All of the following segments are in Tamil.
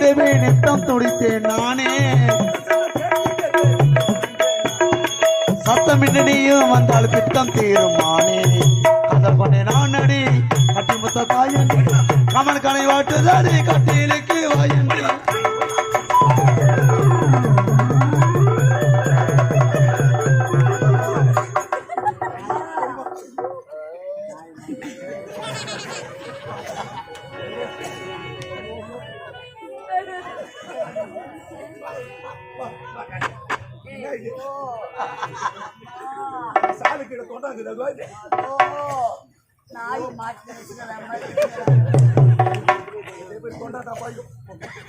கேட்கவே நித்தம் துடித்தேன் நானே. சத்தமின்றி நீயும் வந்தால் பித்தம் தீருமானே. கதல் பண்ணே நான் நடி கட்டிமுத்த தாயண்டி கமன் கனை வாட்டுதாடி கட்டிலுக்கு வாயண்டி.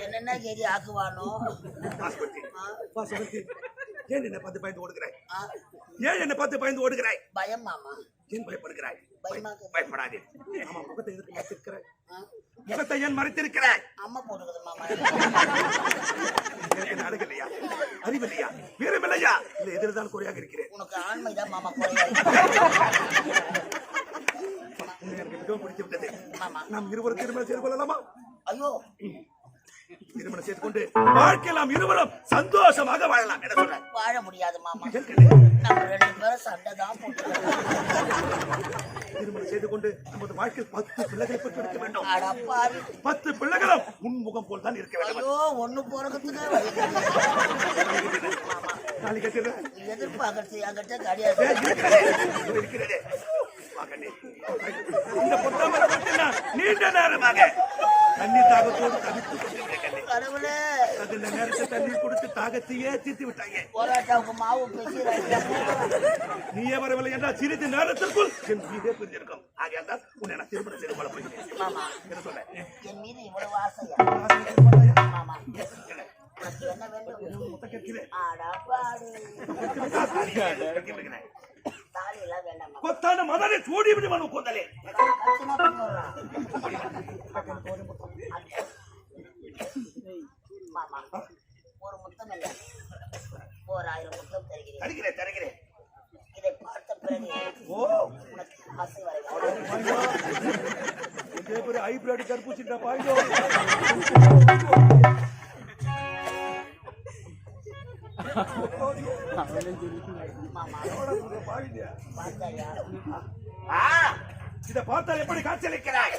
என்னென்ன கேரி ஆக்குவானோ. ஏன் என்ன பார்த்து பயந்து ஓடுகிறாய்? ஏன் என்ன பார்த்து பயந்து ஓடுகிறாய்? பயம் மாமா. ஏன் பயப்படுகிறாய்? பயப்படாதே. ஆமா, முகத்தை எதுக்கு மறைத்திருக்கிறாய்? முகத்தை ஏன் மறைத்திருக்கிறாய்? அம்மா போடுறது மாமா. அழகில்லையா, அறிவில்லையா, வீரமில்லையா, இல்ல எதிர்தான் குறையாக இருக்கிறேன். உனக்கு ஆண்மைதான் மாமா குறையா. எனக்கு மிகவும் பிடித்து விட்டது. மாமா, நாம் இருவரும் திருமணம் செய்து கொள்ளலாமா? ஐயோ, திருமணம் செய்து கொண்டு வாழ்க்கையில் நாம் இருவரும் சந்தோஷமாக வாழலாம். என்ன சொல்ற? வாழ முடியாது மாமா. நம்ம 2 பேரும் சண்டை தான் போட்டுருக்கோம். திருமணம் செய்து கொண்டு நமது வாழ்க்கையில் 10 பிள்ளைகளை பெற்றெடுக்க வேண்டும். 10 பிள்ளைகளும் முன்முகம் போல் தான் இருக்க வேண்டும். ஐயோ, ஒண்ணு போறதுக்கு நாளை கட்டிடுறேன். எதிர்பார்க்கறது என்கிட்ட கிடையாது. இந்த பொத்தாமரை நீண்ட நேரமாக தண்ணீர் தாகத்தோடு தவித்து கடவுளே, அந்த நேரத்தை தண்ணீர் கொடுத்து தாகத்தையே தீர்த்து விட்டாங்க. போராட்டாவுக்கு மாவு பேசுறாங்க. நீயே வரவில்லை என்றால் சிறிது நேரத்திற்குள் என் மீதே புரிஞ்சிருக்கும். ஆகையால் தான் உன்னை நான் திருமணம் செய்து கொள்ள போகிறேன். மாமா, என்ன சொல்ல? என் மீது இவ்வளவு ஆசையா? மாமா, உனக்கு என்ன வேண்டும்? தாலி எல்லாம் வேண்டாம். கொத்தான மதனை சூடி விடு மனு கொந்தலே. மாமா, ஒரு முத்தம் இல்லை, 1000 முத்தம் தருகிறேன். தருகிறேன். இதை பார்த்த பிறகு உனக்கு ஆசை வர ஹைபிரிட் கற்பூசிட்டா பாய்டோ. இதை பார்த்தால் எப்படி காட்சியளிக்கிறாய்?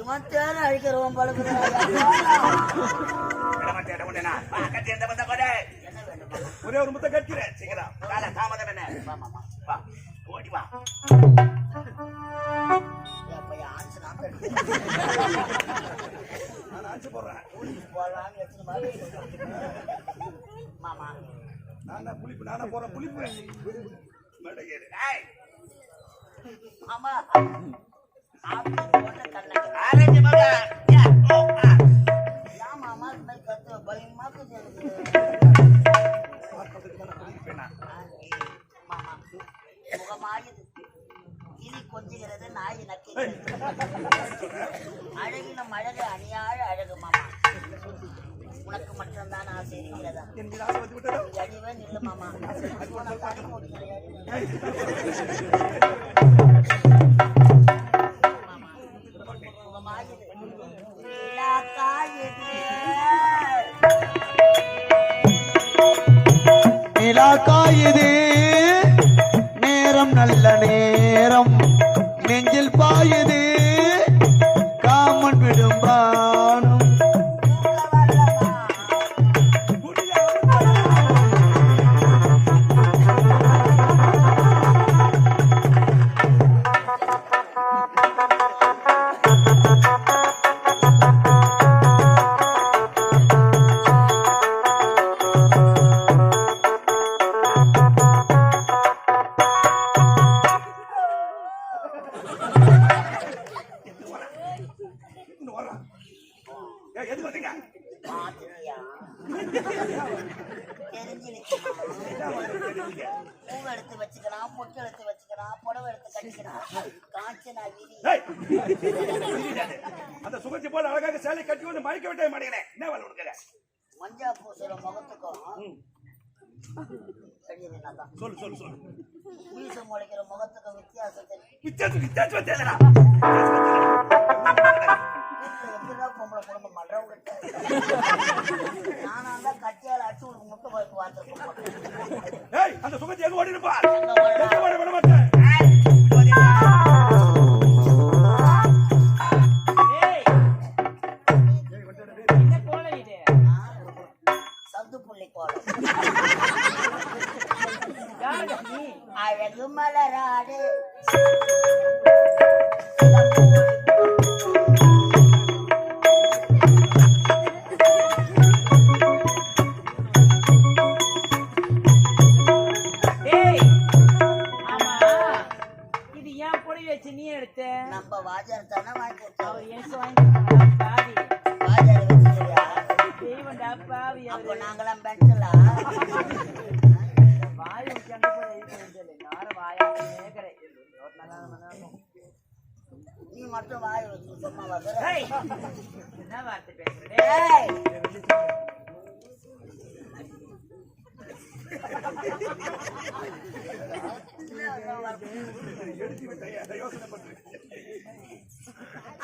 இவன் தேர அழிக்கிறவன் பழகுறான். ஒரே ஒரு முத்த கேட்கிறேன். சீக்கிரம் தாமதம் என்ன? ஓடி வா. மாமா, நானா போற புளிப்பு. ஆமா, மாமா கத்து பயமாக்கு. மாமா, முகமாயுது கிளி கொஞ்சுகிறது, நாய் நக்கிறது. அழகிலும் அழகு அணியாழ அழகு. மாமா, உனக்கு மட்டும்தான் ஆசை இருக்கிறதா? அடிவே நில்லு மாமா. நிலா காயுது, நேரம் நல்ல நேரம், நெஞ்சில் பாயுது காமன் விடும் பானம். எடுத்து வச்சுக்கலாம், பொட்டு எடுத்து வச்சுக்கலாம், புடவை எடுத்து கட்டிக்கலாம். காய்ச்சனா அந்த சுகத்தை போல அழகாக சேலை கட்டி வந்து மறைக்க விட்டே மாட்டேங்கிறேன். என்ன வேலை உனக்கு? மஞ்சா பூசுற முகத்துக்கும் பெரியது என்னதான் சொல்லு சொல்லு சொல்லு. மீசம் முளைக்கிற முகத்துக்கு வித்தியாசத்தை வித்தியாசம் தெரியலடா. எப்படிதான் பொம்பளை குடும்பம் பண்றவங்க நானா தான் கட்டியால அடிச்சு உனக்கு முட்டை போய்க்கு பார்த்துருக்கோம். ஏய் அந்த சுகத்தை எங்க ஓடி இருப்பா? எங்க ஓடுறா? எங்க ஓட விட மாட்டேன். சந்து புள்ளி கோலம் அழகு மலராடு நம்ம வாஜர் தானே வாங்கி கொடுத்தோம். வாஜர் வச்சுக்கிறியா? அப்போ நாங்களாம் பெட்டலா? நீ மட்டும் வாய் வச்சு சும்மா வர.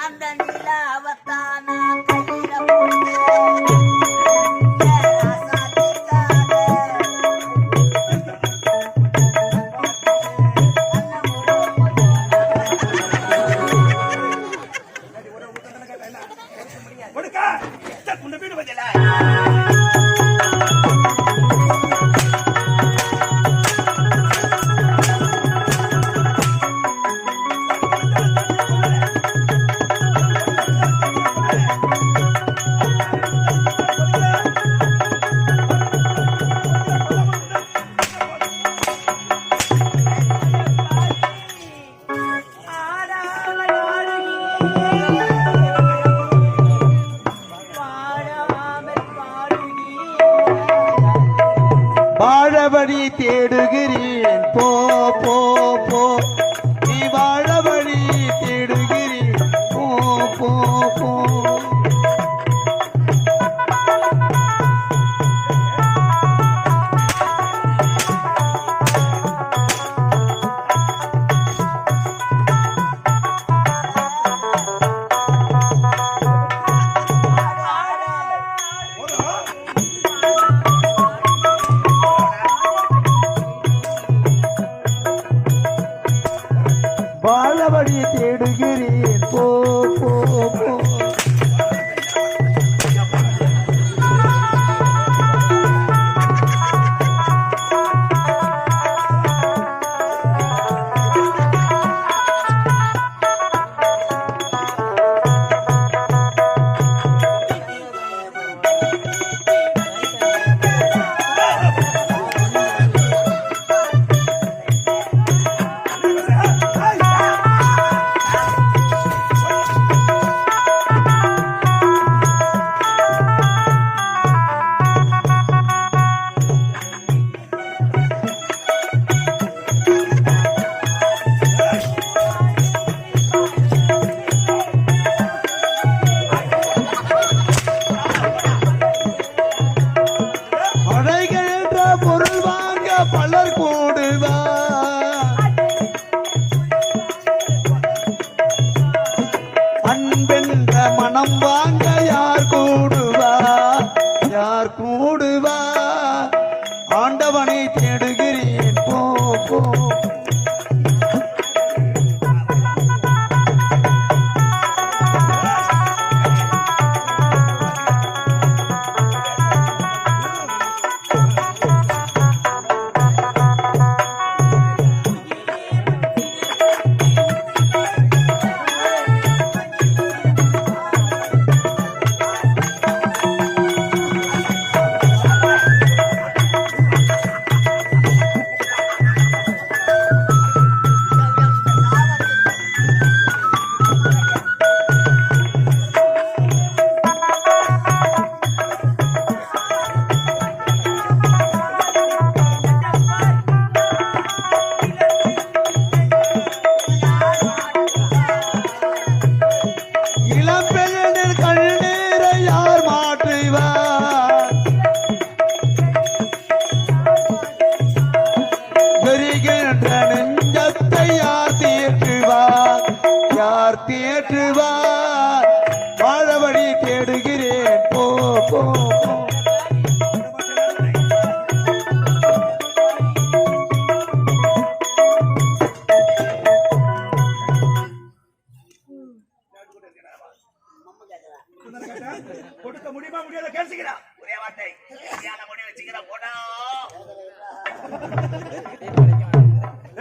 அந்த நிலாவத்தான கையில வாழவழி தேடுகிறேன் போ போ போ நீ வாழவழி தேடுகிறேன் போ போ போ கொடுக்க முடியுமா முடியாத கேள்விக்கிறா ஒரே வார்த்தை சரியான முடிவு வச்சுக்கிற போடா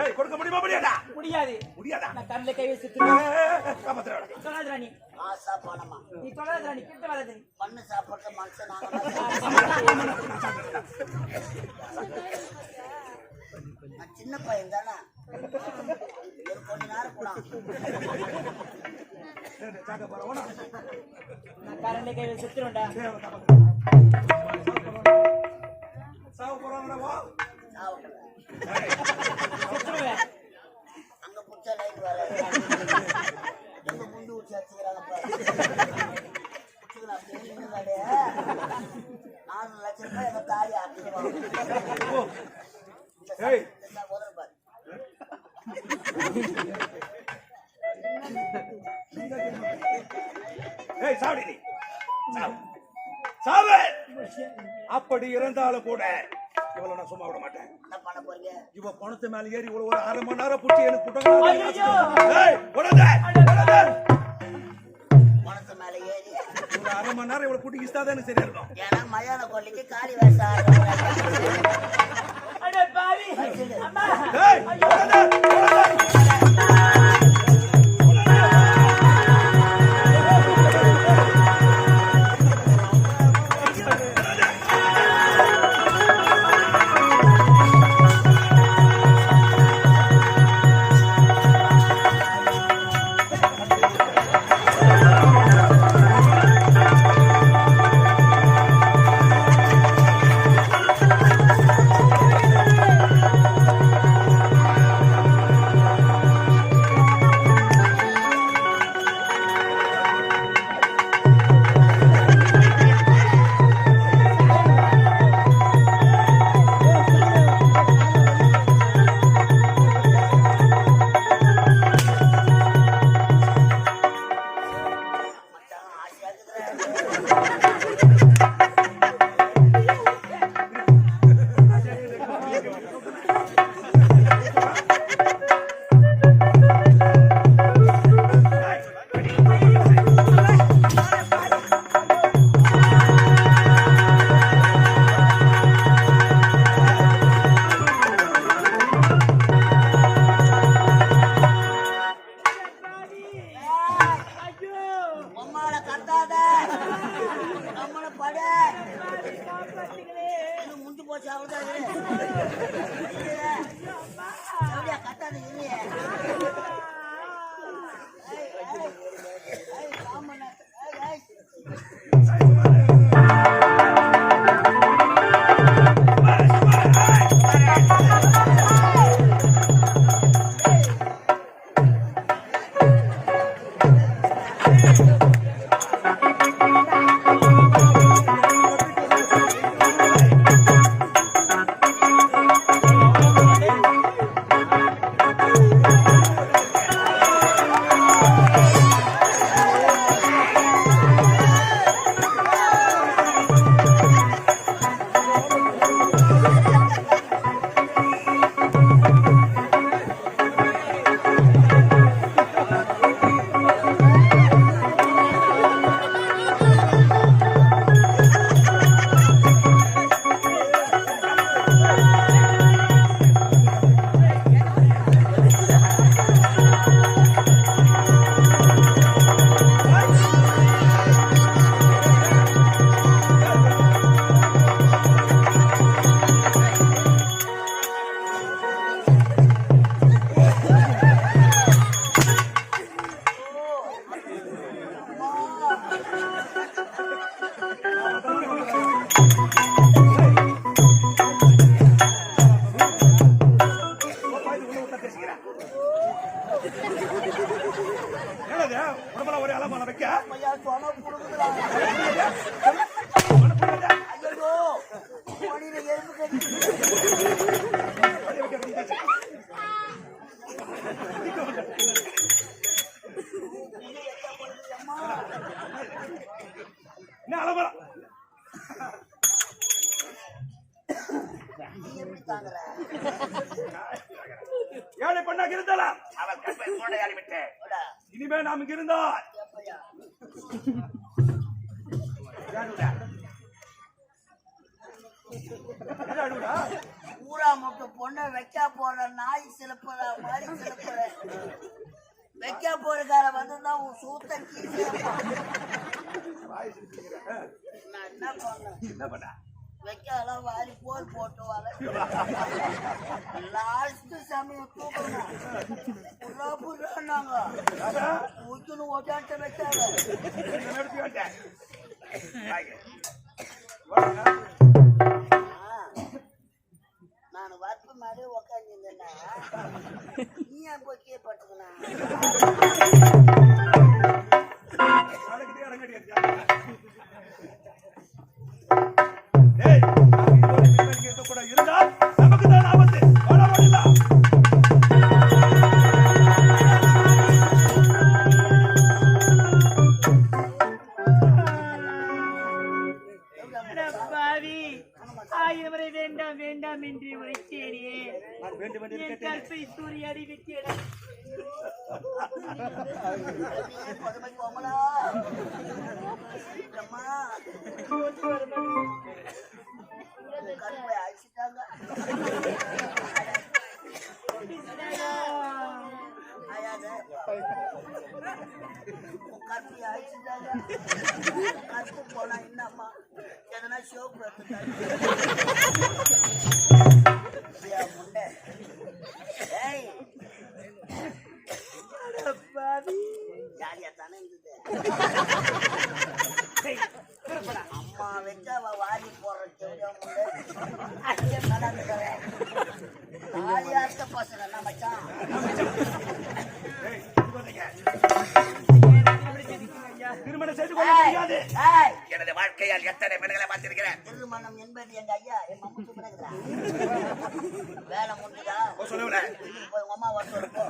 ஏய் கொடுக்க முடியுமா முடியாதா முடியாது முடியாதா நான் கண்ணுல கை வச்சுட்டுறேன் காமத்ரா சொல்லாதடா நீ ஆசா பணமா நீ சொல்லாதடா நீ கிட்ட வராத நீ மண்ணு சாப்பிட்ட மனுஷன் நான் சின்ன பையன் தானே ஒரு கொஞ்ச நேரம் கூட நான் கரண்ட்ல கை வச்சுட்டுறேன்டா சாவு போறாங்கடா வா அங்க புடிச்சா லைன் வர எங்க முண்டு ஊச்சி வச்சுக்கிறாங்க 4 லட்சம் ரூபாய் எங்க தாலி ஆக்கிடுவாங்க முதல் பாரு ஏய் சாவடி நீ சாவு அப்படி இருந்தாலும் கூட இவ்வளவு நான் சும்மா விட மாட்டேன் என்ன பண்ண போறீங்க இவ பணத்து மேல ஏறி இவ்வளவு ஒரு 1/2 மணி நேரம் புட்டி எனக்கு பணத்து மேல ஏறி ஒரு 1/2 மணி நேரம் இவ்வளவு புட்டி இஸ்தாதான் எனக்கு சரியா இருக்கும் ஏன்னா மயான கொல்லிக்கு காளி வேஷம் அட பாவி அம்மா முந்து போச்சு அவ்வளவுதான் கத்தாது இல்லையே ஏழை பண்ணாக இருந்தாலும் அவள் கற்பை சோடையாடி விட்டேன். இனிமே நாம் இங்க இருந்தால் ஊரா மட்டும் பொண்ணை வைக்கா போற நாய் சிலப்புற மாதிரி சிலப்புற வைக்கா போறக்கார வந்துதான் உன் சூத்த நான் என்ன பண்ண வைக்காலாம் வாரி போர் போட்டு வர லாஸ்ட் சமயம் தூக்கணும் புறா புறான்னாங்க ஊத்துன்னு ஓட்டாட்ட வச்சாங்க நான் வர்ப்பு மாதிரி உக்காந்துருந்தேன்னா நீ ஏன் போய் கேட்பட்டுக்கணா இருந்தால் நமக்கு தான் ஆபத்து. வேண்டாம் வேண்டாம் என்று உரைத்தேனே என் கற்பை சூரியடி விட்டேன் அழிச்சிட்டாங்க கற்பி அழிச்சிட்டாங்க கற்பு போனா என்னம்மா எதனா ஷோக்கு முண்டை ஜாலியா தானே இருந்தது அம்மா வச்சு அவ வாரி போடுற ஜாலியாத்த பசங்க என்ன மச்சான் திருமணம் செய்து கொள்ள முடியாது. எனது வாழ்க்கையால் எத்தனை பெண்களை பார்த்திருக்கிறேன். திருமணம் என்பது எங்க ஐயா என் மம்மு சொல்லுறா வேலை முடிஞ்சதா சொல்லுவேன் போய் உங்க அம்மா வர சொல்லுப்போ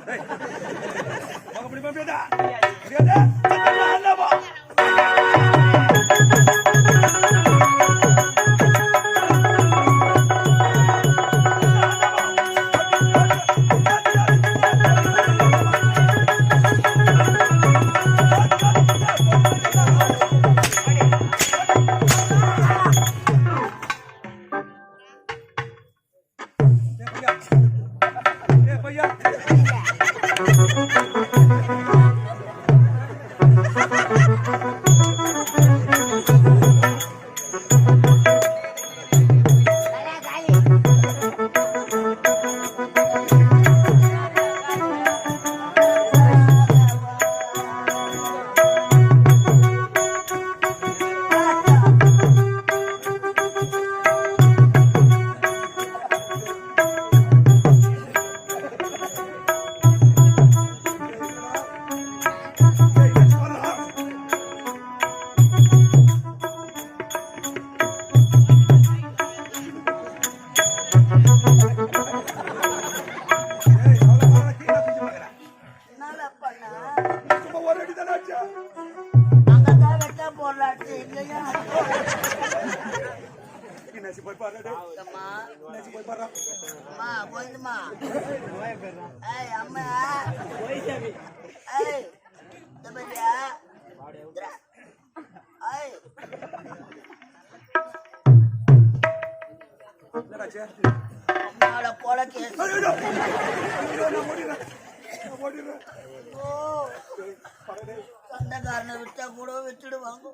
சொந்தக்காரனை விட்டா கூட விட்டுடுவாங்க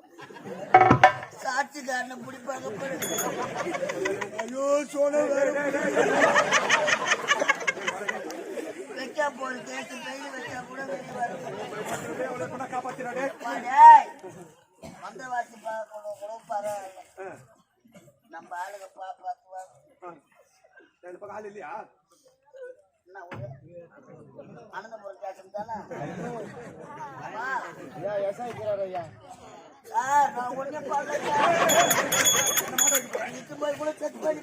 சாட்சிக்காரனை பிடிப்பாங்க ஐயோ சோழ வைக்கா போற கேட்டு பெய்து வச்சா கூட வந்தவாசி பார்க்கணும் கூட பரவாயில்ல நம்ம ஆளுங்க பார்த்துவாங்க ஆள் இல்லையா அனந்தபுரம் ஸ்டேஷன் தானே நான் ஒன்னே போய் கூட செக் பண்ணி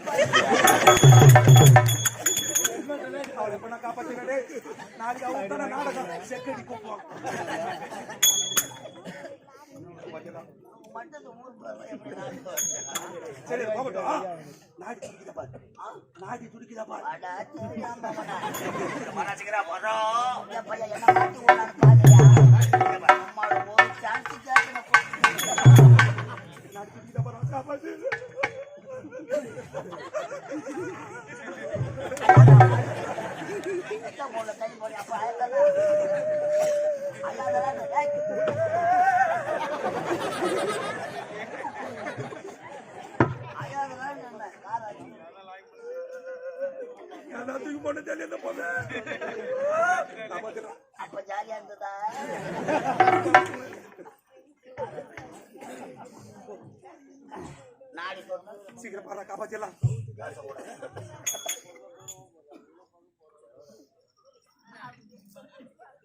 அவளை காப்பாற்றினே நாளைக்கு அவங்க நாடகம் செக்கடி கூப்பிடுவாங்க சரி போகட்டும் நாடி துடிக்குதா பாரு நாடி துடிக்குதா பாரு ஒரு சான்ஸ் காப்பாத்து. தண்ணி போடி அப்ப அழகா எல்லாத்துக்கும் போன ஜாலியா இருந்தா போங்க. காப்பாத்துறா. அப்ப ஜாலியா இருந்ததா நாடி சொன்ன சீக்கிரம் பாரு காப்பாத்திடலாம்.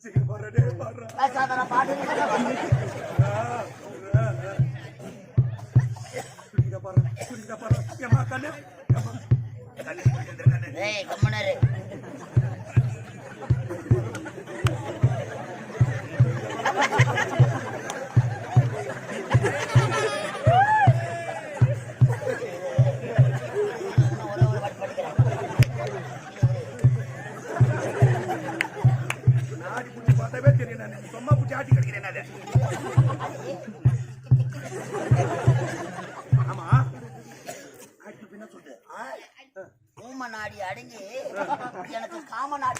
சீக்கிரம் பாரு டே பாரு. சாதாரண பாட்டு குடிக்க பாரு குடிக்க பாரு. ஏமா கண்ணு ஏமா கண்ணு கண்ணு. ஏய் கம்மனரே நாடி புடிச்சு பார்த்தாவே தெரியும். நான் சும்மா புடிச்சு ஆட்டி கிடைக்கிறேன். அது ஆமா ஆட்டி பின்ன சொல்லு. ஊம நாடி அடங்கி எனக்கு காம நாடி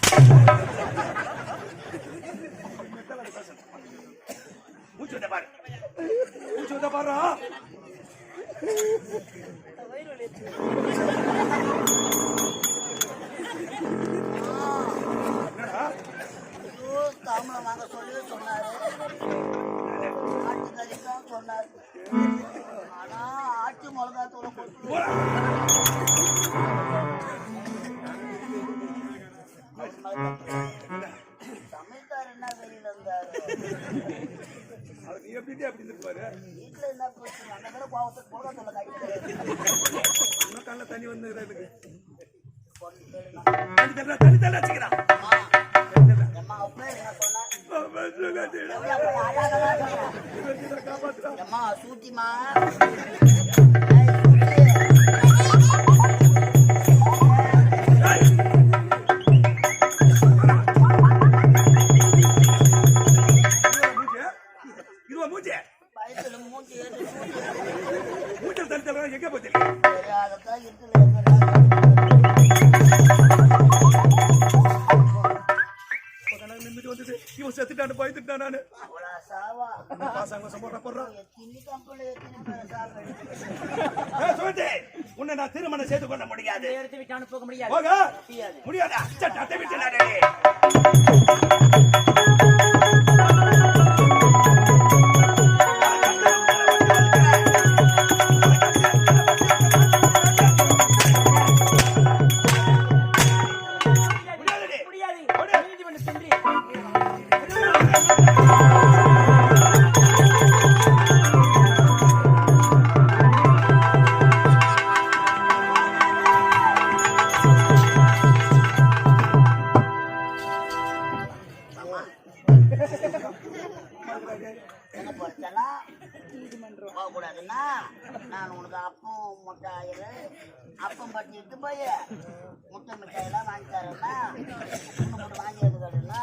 மூச்சு விட்ட பாரு மூச்சு விட்ட பாரு. தாமரை வாங்க சொல்லி சொன்னாரு. ஆட்டுக்கறிதான் சொன்னாரு. ஆனா ஆட்டு மிளகாத்தூள போட்டு சமைத்தார் என்ன வெளியில இருந்தாரு. நீ எப்படி அப்படி இருப்பாரு. வீட்டுல என்ன பிரச்சனை அந்த கடை பாவத்துக்கு மிளகாத்தூள காய்ச்சி இன்னும் கண்ணுல தண்ணி வந்து எனக்கு தண்ணி தண்ணி வச்சுக்கிறான். அம்மா அப்பே என்ன சொன்னா காப்பாத்துறான். அம்மா சூட்டிமா மூஞ்ச மூஞ்சி மூஞ்சல் தள்ளி தள்ள எங்க போச்சு. அதத்தான் இருக்குல்ல நிம்மதி வந்தது. இவன் செத்துட்டான்னு பயந்துட்டான். நானு சாவா பாசாங்க சம்பளம் போடுறான். எத்தனை கம்பெனி எத்தனை பேர் சாப்பிடு சொல்லிட்டு உன்னை நான் திருமணம் செய்து கொள்ள முடியாது. எடுத்து விட்டான்னு போக முடியாது. போக முடியாதா? சட்டத்தை விட்டு போகக்கூடாதுன்னா நான் உனக்கு அப்பம் முட்டாயில அப்பம் பட்டிட்டு போய் முட்டை மிட்டாயெல்லாம் வாங்கி தரேன்னா ஒன்று மட்டும் வாங்கி எடுத்துக்கணும்னா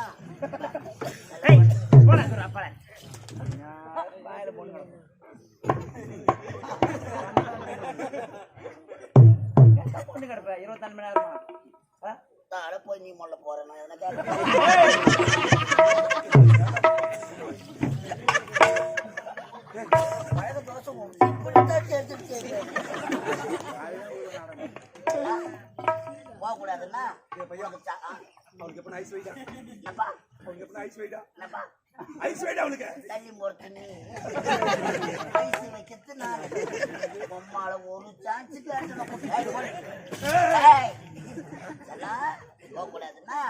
பொண்ணு கிடப்ப 24 மணி நேரமா தாட போய் நீ முள்ள போறேன்னா எனக்கு பழக தோசை இப்படித்தான் சேர்த்துட்டு போகக்கூடாதுன்னா அவனுக்கு எப்ப ஐஸ் வைடா. என்னப்பா அவனுக்கு எப்ப ஐஸ் வைடா. என்னப்பா ஐஸ் வைடா அவனுக்கு. தள்ளி பொறுத்து நீ ஐஸ் வைக்கிறது நான் பொம்மால ஒரு சான்ஸ் போகக்கூடாதுன்னா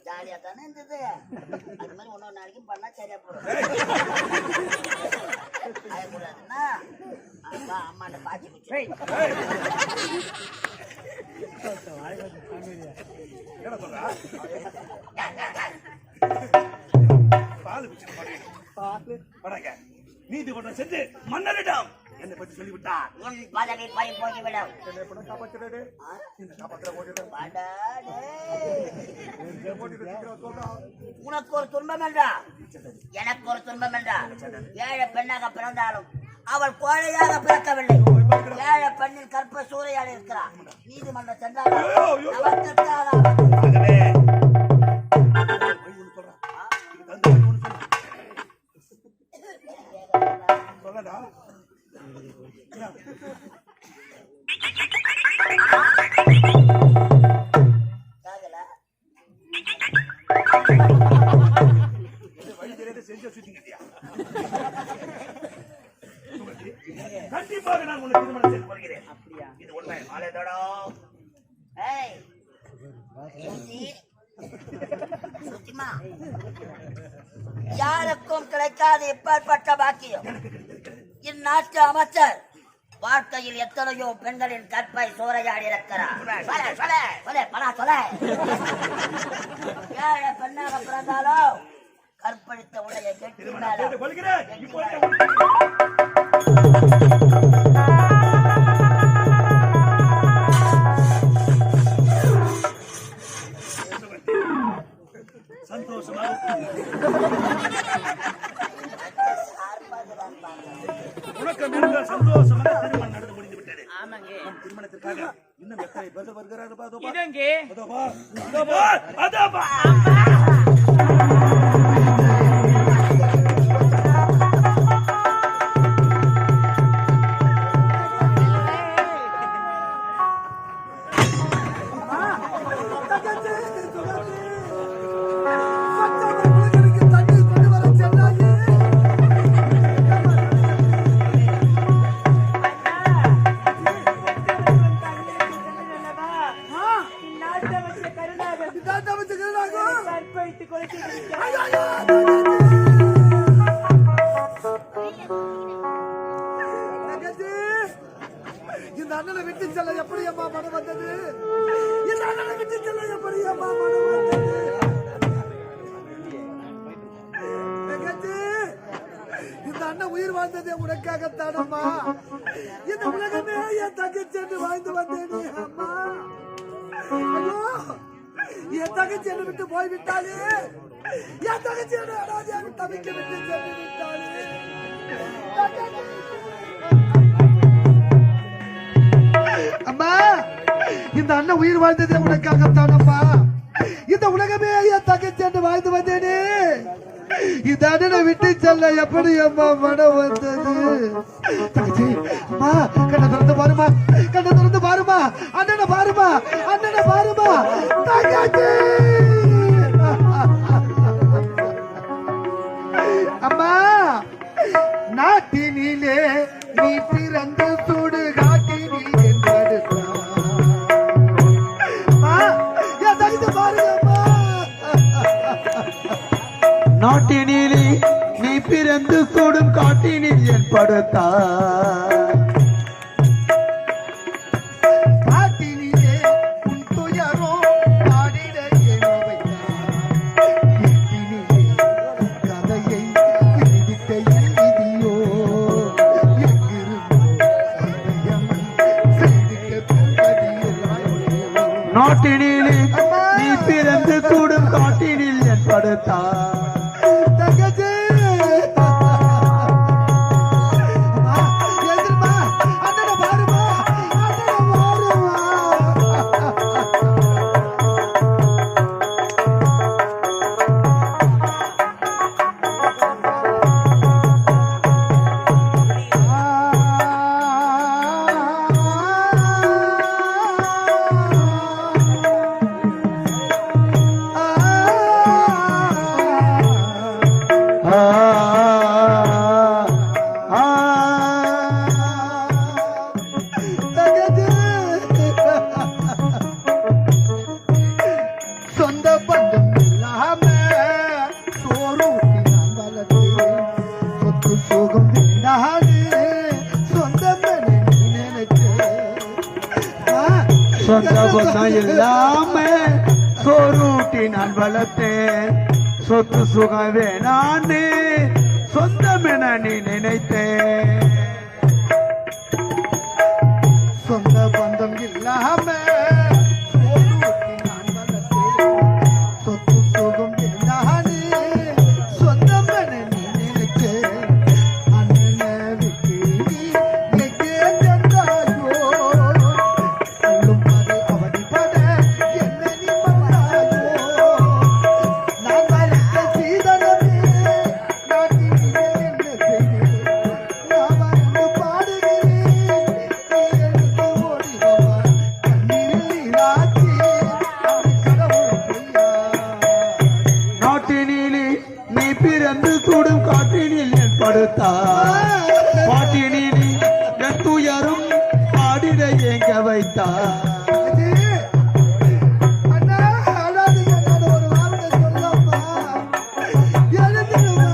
ஜாலியா தானே இருந்தது. அது மாதிரி ஒன்னொரு நாளைக்கும் பண்ணா சரியா போடும். ஆகக்கூடாதுன்னா அப்பா அம்மாண்ட பாச்சி குச்சி என்ன சொல்றா? பால் குடிச்சு நீதிமன்றம் சென்று மன்னரிடம் என்னை பற்றி சொல்லிவிட்டார். உன் பதவி பறி போய்விடும். என்னை படம் காப்பாற்றுறாரு. இந்த காப்பாற்றுற போட்டு உனக்கு ஒரு துன்பம் என்றா எனக்கு ஒரு துன்பம் என்றா ஏழை பெண்ணாக பிறந்தாலும் அவள் கோழையாக பிறக்கவில்லை. ஏழை பெண்ணின் கற்ப சூறையாடி இருக்கிறார். நீதிமன்ற சென்றால் சொல்லடா கண்டிப்பாக நான் உன்னை திருமணம் செய்து கொள்கிறேன். இது உண்மை. மாலைதடா யாருக்கும் கிடைக்காத இப்பேற்பட்ட பாக்கியம் இந்நாட்டு அமைச்சர் வாழ்க்கையில் எத்தனையோ பெண்களின் கற்பை சூறையாடி இருக்கிறார். ஏழை பெண்ணாக பிறந்தாலும் கற்பழித்த உடைய கேட்டுக் கொள்கிறேன். உனக்கு சந்தோஷமாக திருமணம் நடந்து முடிந்து விட்டது. திருமணத்திற்காக இன்னும் எத்தனை பேர் வருகிறார்கள்? இந்த அண்ணனை விட்டு செல்ல எப்படி அம்மா மனம் வந்தது? இந்த அண்ணனை விட்டு செல்ல எப்படி அம்மா மனம் வந்தது? இந்த அண்ணன் உயிர் வாழ்ந்ததே உனக்காகத்தானம்மா. இந்த உலகமே என் தங்கச்சி என்று வாழ்ந்து வந்தேனே அம்மா. ஐயோ, என் தங்கச்சி என்னை விட்டு போய்விட்டாலே. என் தங்கச்சி என்னை அனாதையாக தவிக்க விட்டு சென்று விட்டாலே. அம்மா, இந்த அண்ணன் உயிர் வாழ்ந்ததே உனக்காகத்தானம்மா. இந்த உலகமே என் தங்கச்சி என்று வாழ்ந்து வந்தேனே. இந்த அண்ணனை விட்டு செல்ல எப்படி அம்மா மனம் வந்தது? தங்கச்சி, அம்மா கண்ணை திறந்து பாருமா, கண்ணை திறந்து பாருமா, அண்ணனை பாருமா, அண்ணனை பாருமா தங்கச்சி. அம்மா, நாட்டினிலே நீ பிறந்த சூடு காட்டினில் நாட்டினிலே நீ பிறந்து சூடும் காட்டினில் என் படுத்தாய். பாட்டினிலே உன் துயரோ பாடிட ஏனோ வைத்தாய். கதையை எழுதிட்ட எழுதியோ நாட்டினிலே நீ பிறந்து சூடும் காட்டினில் என் படுத்தாய். இல்லாம சோரூட்டி நான் வளர்த்தேன். சொத்து சுகம் வேணான்னு சொந்தமென நீ நினைத்தேன். சொந்த பந்தம் இல்லாம சோரூட்டி நான் வளர்த்தேன். சொத்து சுகம் வேணான்னு சொந்தமென நீ நினைத்தேன். அண்ணனை விட்டு பாடிட எங்க வைத்தார் அண்ணா அழாதீங்க, நான் ஒரு வார்த்தை சொல்லப்பா. எழுந்துருமா.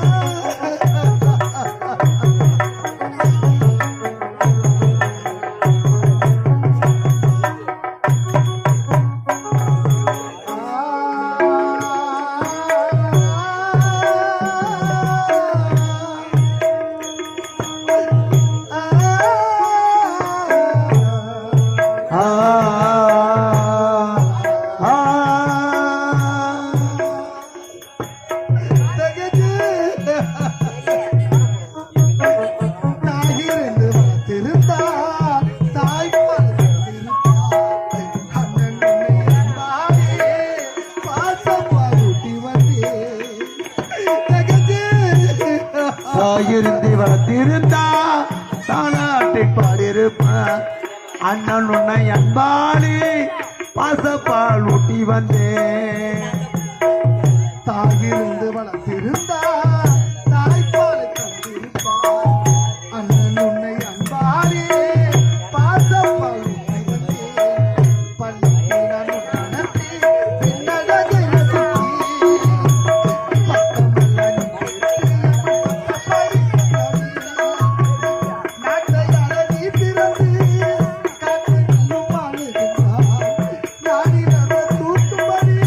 இருந்து வளர்த்திருந்தா தானாட்டி பாடியிருப்பான் அண்ணன் உன்னை அன்பாளி பாசப்பால் ஊட்டி வந்தேன் தாயிருந்து வளர்த்திருந்தா தாய்ப்பால் தந்திருப்பார் அண்ணன் உன்னை அன்பாரே பாசப்பால் உன்னை வந்தே பள்ளிக்கு நான் நடத்தி பின்னழகை ரசித்தி பக்கமல்ல நாட்டை அழகி பிறந்து காற்றையும் வாழுகின்றார் நாடினத தூத்துமணி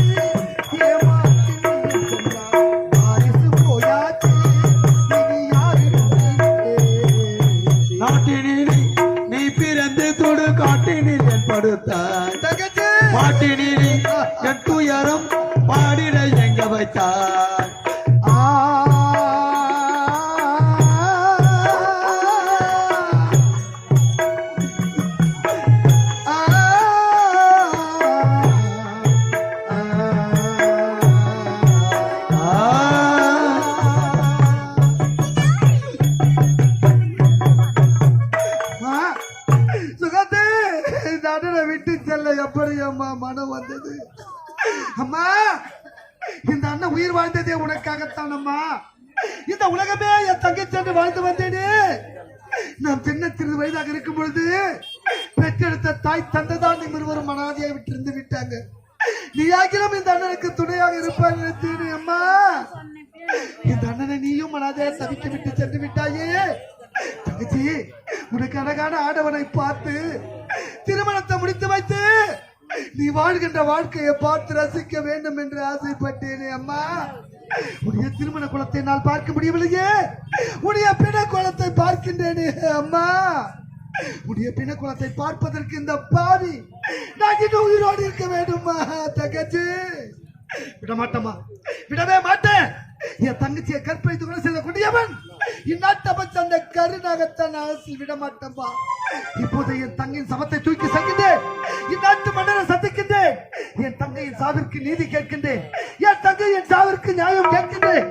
ஏமாற்றி சென்றார் வாரிசு போயாச்சு இனி யாரிடம் நாட்டினில் நீ பிறந்து தொடு காட்டினில் என் படுத்தாய் தகச்சு பாட்டினில் என் துயரம் பாடிட எங்க வைத்தாய் சுகத்தே இந்த அண்ணனை விட்டு செல்ல எப்படி அம்மா மனம் வந்தது அம்மா இந்த அண்ணன் உயிர் வாழ்ந்ததே உனக்காகத்தான் அம்மா இந்த உலகமே என் தங்கச்சி என்று வாழ்ந்து வந்தேனே நான் சின்ன சிறிது வயதாக இருக்கும் பொழுது பெற்றெடுத்த தாய் தந்தைதான் இருவரும் மனாதியாக விட்டிருந்து விட்டாங்க நீ ஆகிலும் இந்த அண்ணனுக்கு துணையாக இருப்பாய் நினைத்தேனே அம்மா இந்த அண்ணனை நீயும் மனாதியாக தவிக்க விட்டு சென்று விட்டாயே தங்கச்சி உனக்கு அழகான ஆடவனை பார்த்து திருமணத்தை முடித்து வைத்து நீ வாழ்கின்ற வாழ்க்கையை பார்த்து ரசிக்க வேண்டும் என்று ஆசைப்பட்டேனே அம்மா உடைய திருமண குலத்தை நான் பார்க்க முடியவில்லையே உடைய பிண குலத்தை பார்க்கின்றேனே அம்மா உடைய பிண குலத்தை பார்ப்பதற்கு இந்த பாவி நான் இன்னும் உயிரோடு இருக்க வேண்டுமா தங்கச்சி விட மாட்டேமா விடவே மாட்டேன் என் தங்கச்சியை கற்பழித்து கொலை செய்த கொடியவன் இந்நாட்டமச்சு அந்த கருநாகத்தான் அரசில் விட மாட்டேன்பா இப்போது என் தங்கையின் சமத்தை தூக்கி சங்கின்றேன் இந்நாட்டு மன்னரை சந்திக்கின்றேன் என் தங்கையின் சாவிற்கு நீதி கேட்கின்றேன் என் தங்கையின் சாவிற்கு நியாயம் கேட்கின்றேன்